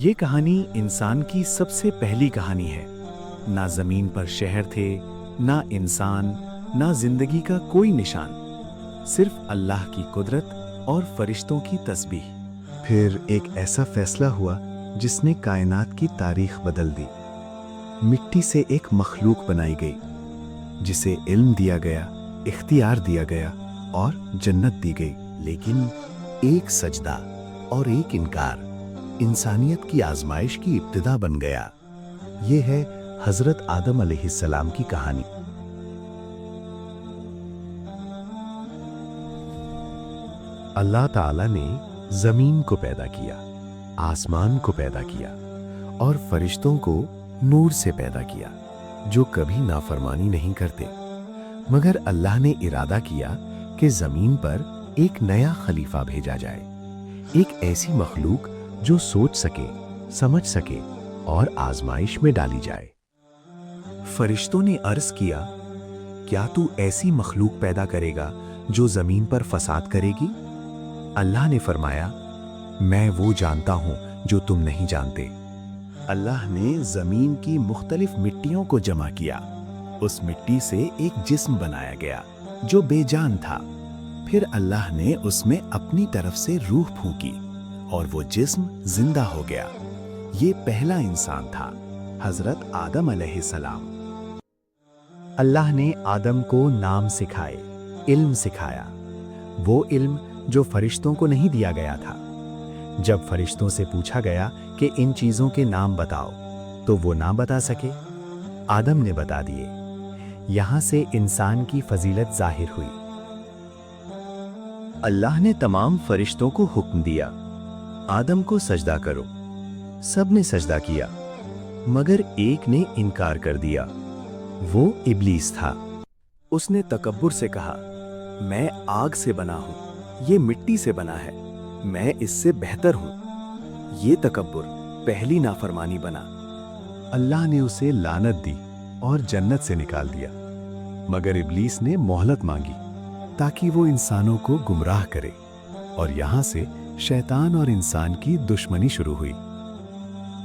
یہ کہانی انسان کی سب سے پہلی کہانی ہے۔ نہ زمین پر شہر تھے، نہ انسان، نہ زندگی کا کوئی نشان، صرف اللہ کی قدرت اور فرشتوں کی تسبیح۔ پھر ایک ایسا فیصلہ ہوا جس نے کائنات کی تاریخ بدل دی۔ مٹی سے ایک مخلوق بنائی گئی جسے علم دیا گیا، اختیار دیا گیا اور جنت دی گئی۔ لیکن ایک سجدہ اور ایک انکار انسانیت کی آزمائش کی ابتدا بن گیا۔ یہ ہے حضرت آدم علیہ السلام کی کہانی۔ اللہ تعالیٰ نے زمین کو پیدا کیا، آسمان کو پیدا کیا اور فرشتوں کو نور سے پیدا کیا جو کبھی نافرمانی نہیں کرتے۔ مگر اللہ نے ارادہ کیا کہ زمین پر ایک نیا خلیفہ بھیجا جائے، ایک ایسی مخلوق جو سوچ سکے، سمجھ سکے اور آزمائش میں ڈالی جائے۔ فرشتوں نے عرض کیا، کیا تو ایسی مخلوق پیدا کرے گا جو زمین پر فساد کرے گی؟ اللہ نے فرمایا، میں وہ جانتا ہوں جو تم نہیں جانتے۔ اللہ نے زمین کی مختلف مٹیوں کو جمع کیا۔ اس مٹی سے ایک جسم بنایا گیا جو بے جان تھا۔ پھر اللہ نے اس میں اپنی طرف سے روح پھونکی اور وہ جسم زندہ ہو گیا۔ یہ پہلا انسان تھا، حضرت آدم علیہ السلام۔ اللہ نے آدم کو نام سکھائے، علم سکھایا، وہ علم جو فرشتوں کو نہیں دیا گیا تھا۔ جب فرشتوں سے پوچھا گیا کہ ان چیزوں کے نام بتاؤ تو وہ نہ بتا سکے، آدم نے بتا دیے۔ یہاں سے انسان کی فضیلت ظاہر ہوئی۔ اللہ نے تمام فرشتوں کو حکم دیا، آدم کو سجدہ کرو۔ سب نے سجدہ کیا مگر ایک نے انکار کر دیا، وہ ابلیس تھا۔ اس نے تکبر سے کہا، میں آگ سے بنا ہوں، یہ مٹی سے بنا ہے، میں اس سے بہتر ہوں۔ یہ تکبر پہلی نافرمانی بنا۔ اللہ نے اسے لعنت دی اور جنت سے نکال دیا، مگر ابلیس نے مہلت مانگی تاکہ وہ انسانوں کو گمراہ کرے، اور یہاں سے شیطان اور انسان کی دشمنی شروع ہوئی۔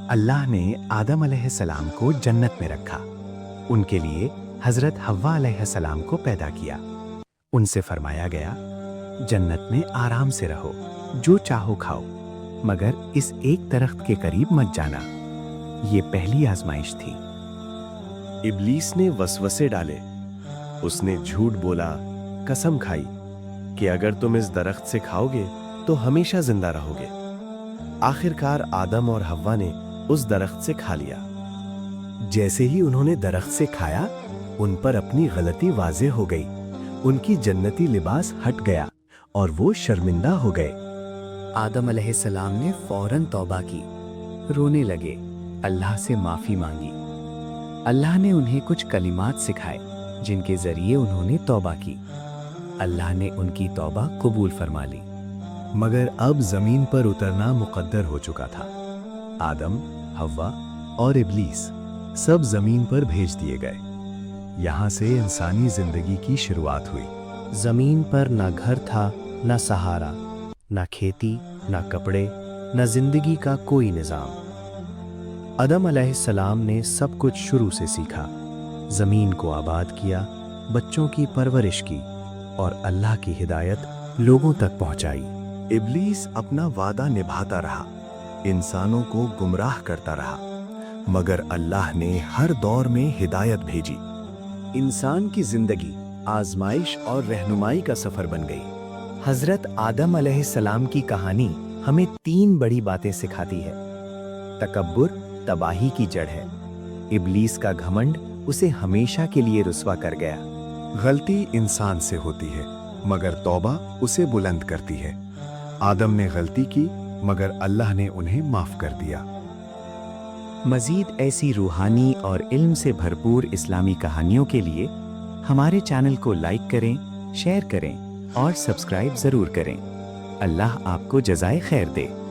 اللہ نے آدم علیہ السلام کو جنت میں رکھا، ان کے لیے حضرت حوا علیہ السلام کو پیدا کیا۔ ان سے فرمایا گیا، جنت میں آرام سے رہو، جو چاہو کھاؤ، مگر اس ایک درخت کے قریب مت جانا۔ یہ پہلی آزمائش تھی۔ ابلیس نے وسوسے ڈالے، اس نے جھوٹ بولا، قسم کھائی کہ اگر تم اس درخت سے کھاؤ گے تو ہمیشہ زندہ رہو گے۔ آخرکار آدم اور حوا نے اس درخت سے کھا لیا۔ جیسے ہی انہوں نے درخت سے کھایا، ان پر اپنی غلطی واضح ہو گئی، ان کی جنتی لباس ہٹ گیا اور وہ شرمندہ ہو گئے۔ آدم علیہ السلام نے فوراً توبہ کی، رونے لگے، اللہ سے معافی مانگی۔ اللہ نے انہیں کچھ کلمات سکھائے جن کے ذریعے انہوں نے توبہ کی۔ اللہ نے ان کی توبہ قبول فرما لی۔ مگر اب زمین پر اترنا مقدر ہو چکا تھا۔ آدم، حوا اور ابلیس سب زمین پر بھیج دیے گئے۔ یہاں سے انسانی زندگی کی شروعات ہوئی۔ زمین پر نہ گھر تھا، نہ سہارا، نہ کھیتی، نہ کپڑے، نہ زندگی کا کوئی نظام۔ آدم علیہ السلام نے سب کچھ شروع سے سیکھا، زمین کو آباد کیا، بچوں کی پرورش کی اور اللہ کی ہدایت لوگوں تک پہنچائی۔ ابلیس اپنا وعدہ نبھاتا رہا، انسانوں کو گمراہ کرتا رہا، مگر اللہ نے ہر دور میں ہدایت بھیجی۔ انسان کی زندگی آزمائش اور رہنمائی کا سفر بن گئی۔ حضرت آدم علیہ السلام کی کہانی ہمیں 3 بڑی باتیں سکھاتی ہے۔ تکبر تباہی کی جڑ ہے، ابلیس کا گھمنڈ اسے ہمیشہ کے لیے رسوا کر گیا۔ غلطی انسان سے ہوتی ہے مگر توبہ اسے بلند کرتی ہے۔ آدم نے غلطی کی مگر اللہ نے انہیں معاف کر دیا۔ مزید ایسی روحانی اور علم سے بھرپور اسلامی کہانیوں کے لیے ہمارے چینل کو لائک کریں، شیئر کریں اور سبسکرائب ضرور کریں۔ اللہ آپ کو جزائے خیر دے۔